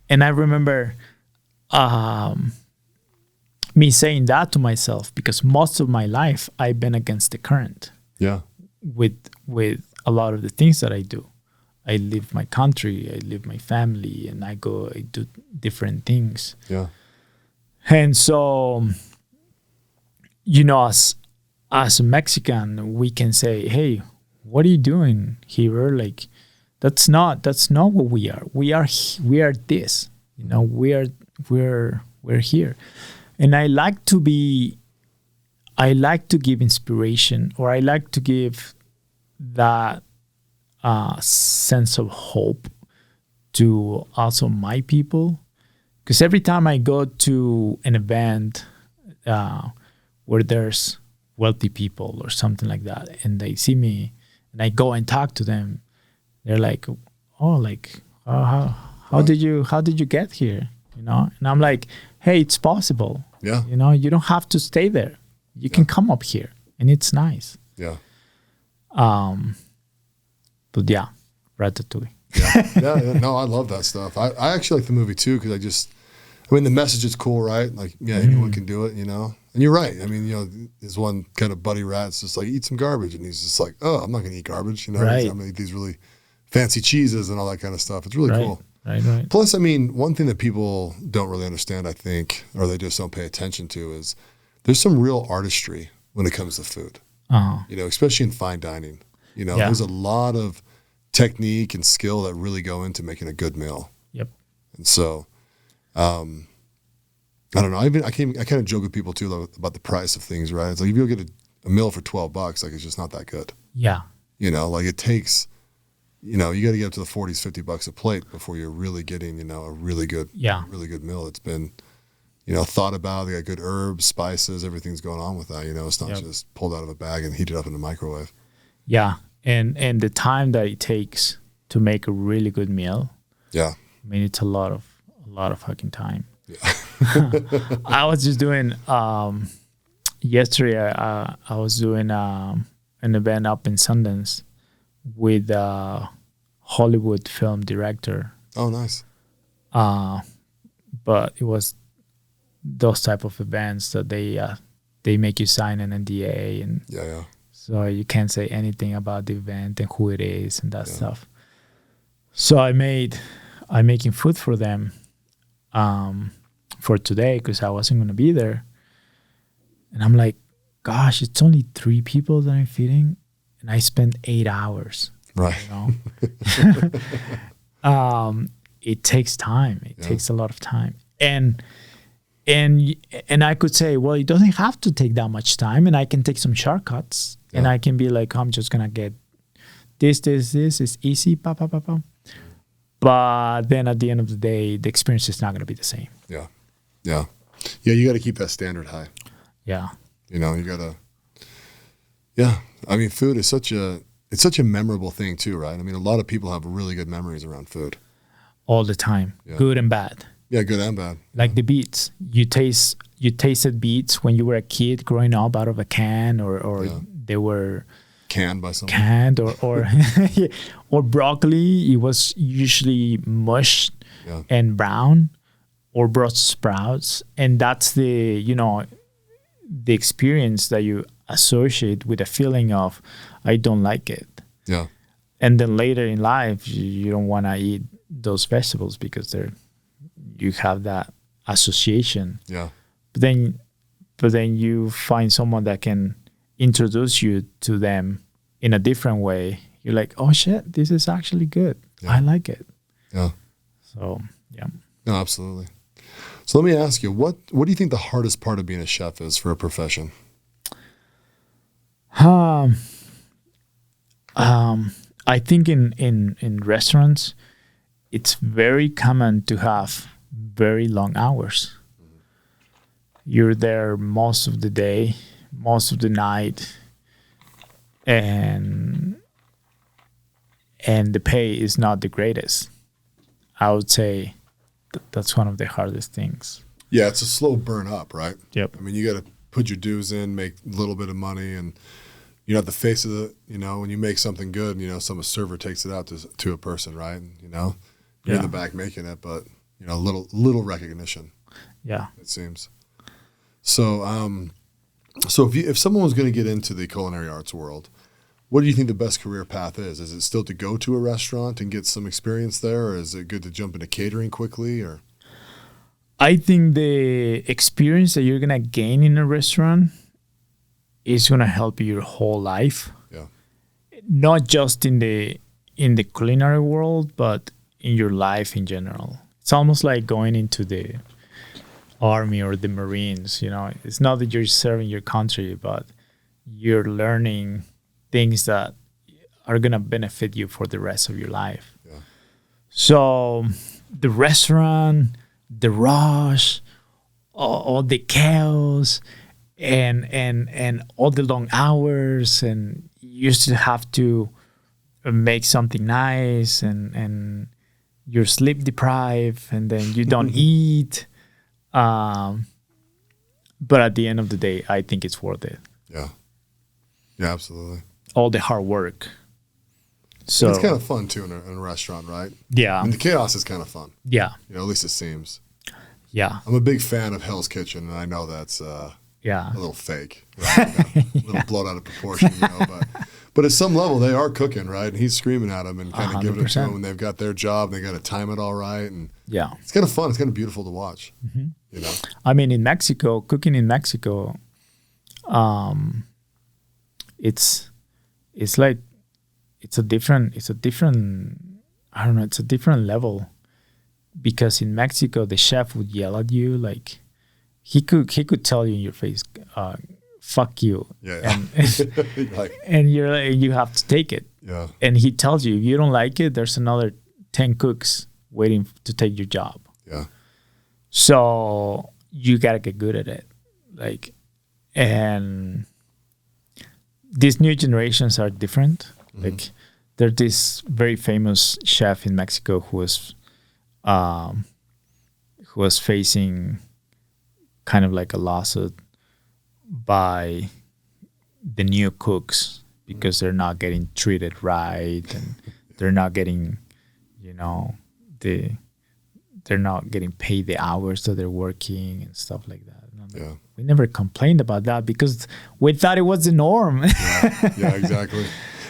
And I remember me saying that to myself, because most of my life I've been against the current. Yeah, with a lot of the things that I do. I leave my country, I leave my family, and I do different things. Yeah, and so as a Mexican, we can say, "Hey, what are you doing, Heber? Like, that's not what we are. We are this. We're here." And I like to give inspiration, or I like to give that sense of hope to also my people, because every time I go to an event where there's wealthy people or something like that, and they see me and I go and talk to them, they're like, "Oh, like how did you get here?" And I'm like, "Hey, it's possible. Yeah, you don't have to stay there. You can come up here, and it's nice." Yeah. But yeah, Ratatouille. Yeah. No, I love that stuff. I actually like the movie too, because I mean, the message is cool, right? Like, yeah, anyone can do it, you know? And you're right. I mean, you know, there's one kind of buddy rat's just like, eat some garbage. And he's just like, oh, I'm not going to eat garbage, you know? Right. I'm going to eat these really fancy cheeses and all that kind of stuff. It's really cool. Right. Plus, I mean, one thing that people don't really understand, I think, or they just don't pay attention to is there's some real artistry when it comes to food, you know, especially in fine dining. You know, there's a lot of technique and skill that really go into making a good meal. Yep. And so, I don't know. I kind of joke with people too about the price of things, right? It's like if you go get a meal for $12, like it's just not that good. Yeah. You know, like it takes, you know, you got to get up to the $40s, $50 a plate before you're really getting, you know, a really good meal. It's been, you know, thought about. They got good herbs, spices, everything's going on with that. You know, it's not just pulled out of a bag and heated up in the microwave. Yeah, and the time that it takes to make a really good meal. Yeah. I mean, it's a lot of fucking time. Yeah. I was just doing yesterday. I was doing an event up in Sundance with a Hollywood film director. Oh, nice. But it was those type of events that they make you sign an NDA and so you can't say anything about the event and who it is and that stuff. So I'm making food for them for today because I wasn't going to be there. And I'm like, gosh, it's only 3 people that I'm feeding and I spent 8 hours. Right. You know? It takes time. It takes a lot of time. And I could say, well, it doesn't have to take that much time and I can take some shortcuts and I can be like, I'm just going to get this, it's easy, pa. But then at the end of the day, the experience is not going to be the same. Yeah. Yeah. Yeah, you got to keep that standard high. Yeah. You know, you got to, I mean, food is such a memorable thing too, right? I mean, a lot of people have really good memories around food. All the time, good and bad. Yeah, good and bad. Like the beets. You tasted beets when you were a kid growing up out of a can or they were canned by someone. Canned or or broccoli. It was usually mushed and brown or Brussels sprouts. And that's the experience that you associate with a feeling of, I don't like it. Yeah. And then later in life, you don't want to eat those vegetables because you have that association. Yeah. But then you find someone that can introduce you to them in a different way. You're like, oh shit, this is actually good. I like it. Yeah. So yeah. No, absolutely. So let me ask you, what do you think the hardest part of being a chef is for a profession? I think in restaurants, it's very common to have very long hours. You're there most of the day, most of the night, and the pay is not the greatest. I would say that's one of the hardest things. Yeah, it's a slow burn up, right? Yep. I mean, you got to put your dues in, make a little bit of money, and you're not the face of the, when you make something good, some server takes it out to a person, right? You're in the back making it, but, little recognition. Yeah. It seems. So, if someone was going to get into the culinary arts world, what do you think the best career path is? Is it still to go to a restaurant and get some experience there, or is it good to jump into catering quickly? Or I think the experience that you're gonna gain in a restaurant is gonna help you your whole life. Yeah. Not just in the culinary world, but in your life in general. It's almost like going into the Army or the Marines. It's not that you're serving your country, but you're learning things that are going to benefit you for the rest of your life. Yeah. So the restaurant, the rush, all the chaos, and all the long hours, and you used to have to make something nice, and you're sleep deprived, and then you don't eat. But at the end of the day, I think it's worth it. Yeah. Yeah, absolutely. All the hard work. So it's kind of fun too in a restaurant, right? Yeah. I mean, the chaos is kind of fun. Yeah. At least it seems. I'm a big fan of Hell's Kitchen, and I know that's a little fake, right? A little blown out of proportion, but at some level they are cooking, right? And he's screaming at them and kind of giving it to them, and they've got their job, and they got to time it all right, and it's kind of fun. It's kind of beautiful to watch. I mean, in Mexico, cooking in Mexico, it's like it's a different I don't know, it's a different level, because in Mexico the chef would yell at you, like he could tell you in your face, fuck you, and you're like, you have to take it, and he tells you if you don't like it, there's another 10 cooks waiting to take your job, so you gotta get good at it, like, and these new generations are different. Like, there's this very famous chef in Mexico who was facing kind of like a lawsuit by the new cooks because they're not getting treated right, and they're not getting, they're not getting paid the hours that they're working and stuff like that. Like, we never complained about that because we thought it was the norm. Exactly.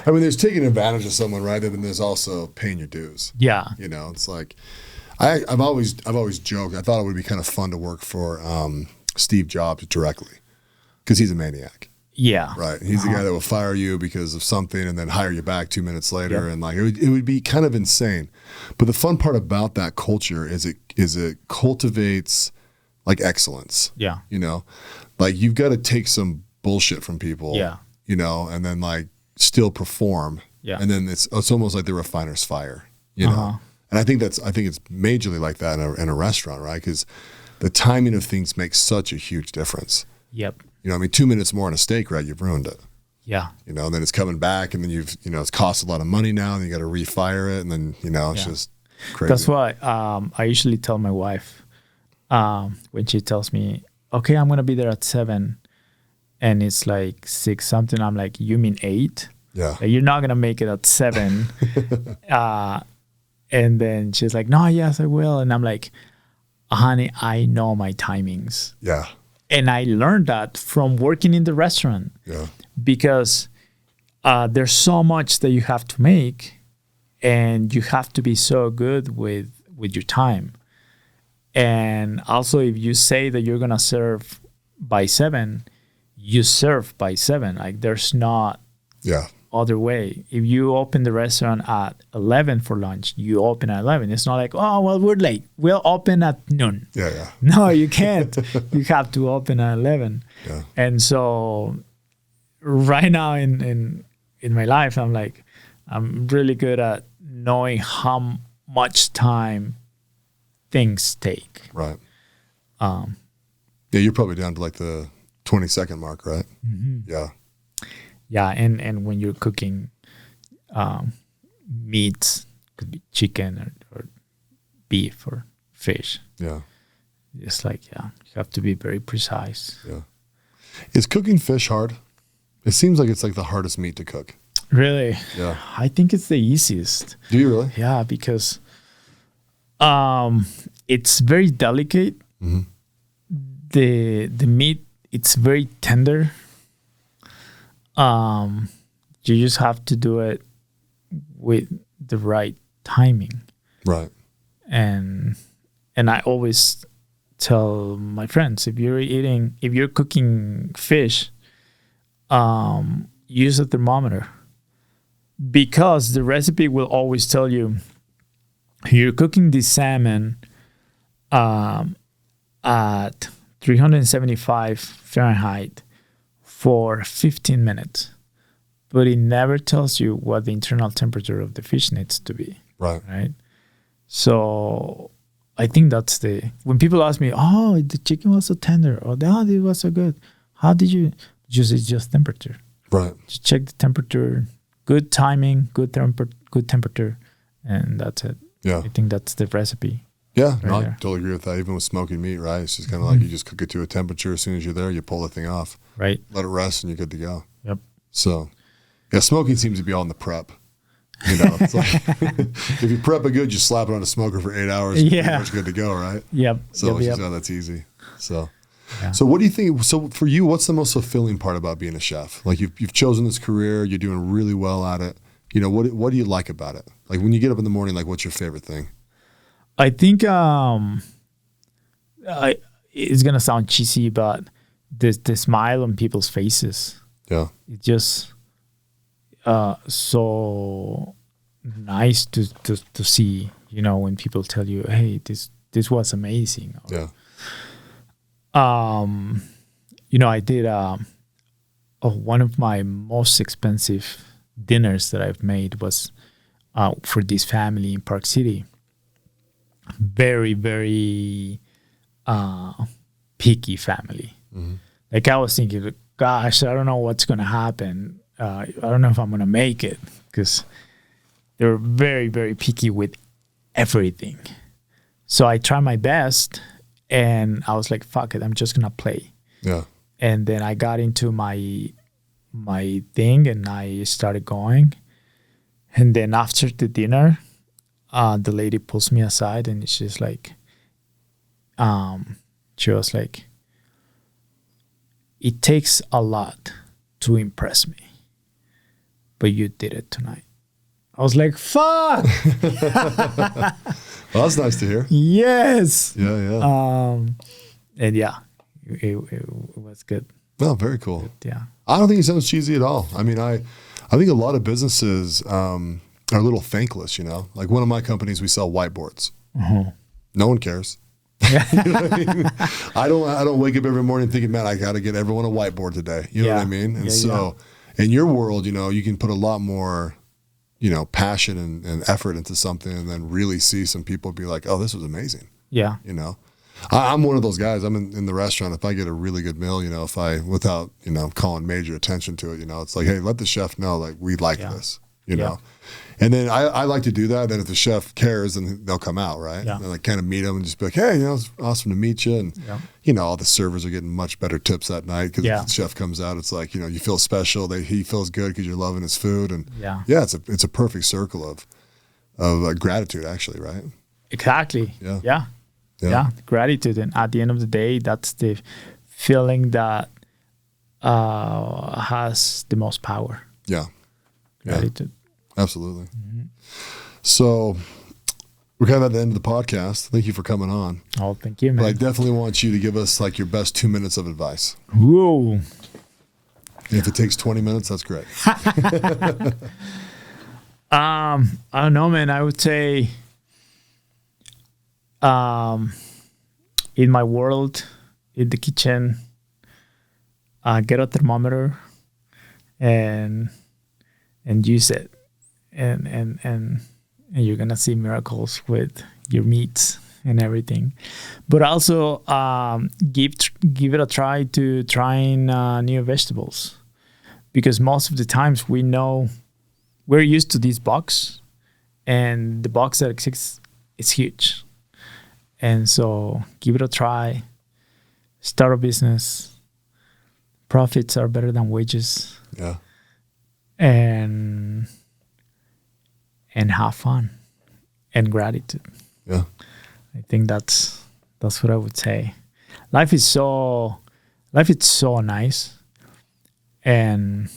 I mean, there's taking advantage of someone, right? And then there's also paying your dues. Yeah. It's like, I've always joked, I thought it would be kind of fun to work for Steve Jobs directly, because he's a maniac. Yeah. Right. He's the guy that will fire you because of something and then hire you back 2 minutes later. And like, it would be kind of insane. But the fun part about that culture is it cultivates like excellence. Yeah. Like, you've got to take some bullshit from people. Yeah. And then like still perform. Yeah. And then it's almost like the refiner's fire. And I think it's majorly like that in a restaurant, right? Because the timing of things makes such a huge difference. Yep. I mean, 2 minutes more on a steak, right? You've ruined it. Yeah. And then it's coming back, and then it's cost a lot of money now, and you got to refire it, and then it's just crazy. That's why I usually tell my wife when she tells me, "Okay, I'm gonna be there at 7," and it's like 6 something. I'm like, "You mean 8? Yeah. Like, you're not gonna make it at 7." And then she's like, "No, yes, I will." And I'm like, "Honey, I know my timings." Yeah. And I learned that from working in the restaurant. Yeah. Because there's so much that you have to make, and you have to be so good with your time. And also, if you say that you're gonna serve by 7, you serve by 7. Like, there's not other way. If you open the restaurant at 11 for lunch, you open at 11. It's not like, oh, well, we're late, we'll open at noon. No, you can't. You have to open at 11. And so right now in my life, I'm really good at knowing how much time things take. Right. You're probably down to like the 20-second mark, right? Yeah. Yeah, and when you're cooking meats, could be chicken or beef or fish. Yeah. It's like, you have to be very precise. Yeah. Is cooking fish hard? It seems like it's like the hardest meat to cook. Really? Yeah. I think it's the easiest. Do you really? Yeah, because it's very delicate. The meat, it's very tender. You just have to do it with the right timing. Right. And I always tell my friends, if you're cooking fish, use a thermometer, because the recipe will always tell you you're cooking the salmon at 375 Fahrenheit for 15 minutes, but it never tells you what the internal temperature of the fish needs to be. Right. So I think that's when people ask me, oh, the chicken was so tender, or it was so good, how did you it's just temperature. Right. Just check the temperature, good timing, good temperature, and that's it. Yeah. I think that's the recipe. Yeah, right, I totally agree with that. Even with smoking meat, right? It's just kind of like you just cook it to a temperature. As soon as you're there, you pull the thing off. Right. Let it rest, and you're good to go. Yep. So, yeah, smoking seems to be all in the prep. You know, it's like if you prep it good, you slap it on a smoker for 8 hours. Yeah, it's good to go, right? Yep. So yep. that's easy. So, So what do you think? So for you, what's the most fulfilling part about being a chef? Like you've chosen this career, you're doing really well at it. You know, what do you like about it? Like when you get up in the morning, like what's your favorite thing? I think it's gonna sound cheesy, but the smile on people's faces. Yeah, it's just so nice to see. You know, when people tell you, "Hey, this was amazing." Yeah. You know, I did one of my most expensive dinners that I've made was for this family in Park City. Very, very picky family. Mm-hmm. Like I was thinking, gosh, I don't know what's going to happen. I don't know if I'm going to make it because they're very, very picky with everything. So I tried my best. And I was like, fuck it, I'm just going to play. Yeah. And then I got into my thing and I started going. And then after the dinner, the lady pulls me aside and she's like, she was like, it takes a lot to impress me, but you did it tonight. I was like, fuck. Well, that's nice to hear. Yes. Yeah. And yeah, it was good. Oh, very cool. Yeah. I don't think it sounds cheesy at all. I mean, I think a lot of businesses are a little thankless, you know? Like one of my companies, we sell whiteboards. Mm-hmm. No one cares. You know what I mean? I don't wake up every morning thinking, man, I got to get everyone a whiteboard today. You know what I mean? And in your world, you know, you can put a lot more, you know, passion and effort into something and then really see some people be like, oh, this was amazing. Yeah. You know, I'm one of those guys. I'm in the restaurant. If I get a really good meal, you know, without, you know, calling major attention to it, you know, it's like, hey, let the chef know, like, we like this, you know. And then I like to do that. Then if the chef cares, then they'll come out, right? Yeah. And like kind of meet them and just be like, hey, you know, it's awesome to meet you. And, you know, all the servers are getting much better tips that night because if the chef comes out, it's like, you know, you feel special. He feels good because you're loving his food. And it's a perfect circle of gratitude, actually, right? Exactly. Yeah. Gratitude. And at the end of the day, that's the feeling that has the most power. Yeah. Gratitude. Absolutely. Mm-hmm. So we're kind of at the end of the podcast. Thank you for coming on. Oh, thank you, man. But I definitely want you to give us like your best 2 minutes of advice. Whoa. And if it takes 20 minutes, that's great. I don't know, man. I would say in my world, in the kitchen, get a thermometer and use it. And you're gonna see miracles with your meats and everything, but also give it a try to trying new vegetables, because most of the times we're used to this box, and the box that exists is huge, and so give it a try. Start a business. Profits are better than wages. Yeah. And have fun and gratitude. Yeah. I think that's what I would say. Life is so nice, and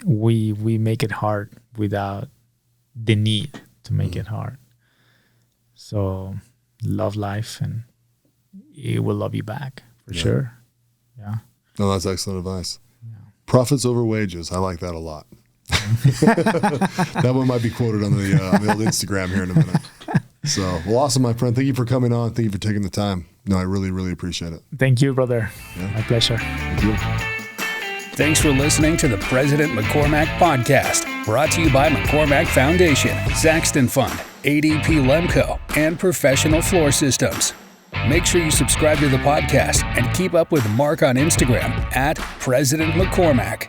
we make it hard without the need to make it hard. So love life and it will love you back for sure. Yeah. No, that's excellent advice. Yeah. Profits over wages. I like that a lot. That one might be quoted on the old Instagram here in a minute. So, well, awesome, my friend. Thank you for coming on. Thank you for taking the time. No, I really, really appreciate it. Thank you, brother. Yeah. My pleasure. Thank you. Thanks for listening to the President McCormack Podcast, brought to you by McCormack Foundation, Saxton Fund, ADP Lemco, and Professional Floor Systems. Make sure you subscribe to the podcast and keep up with Mark on Instagram @President McCormack.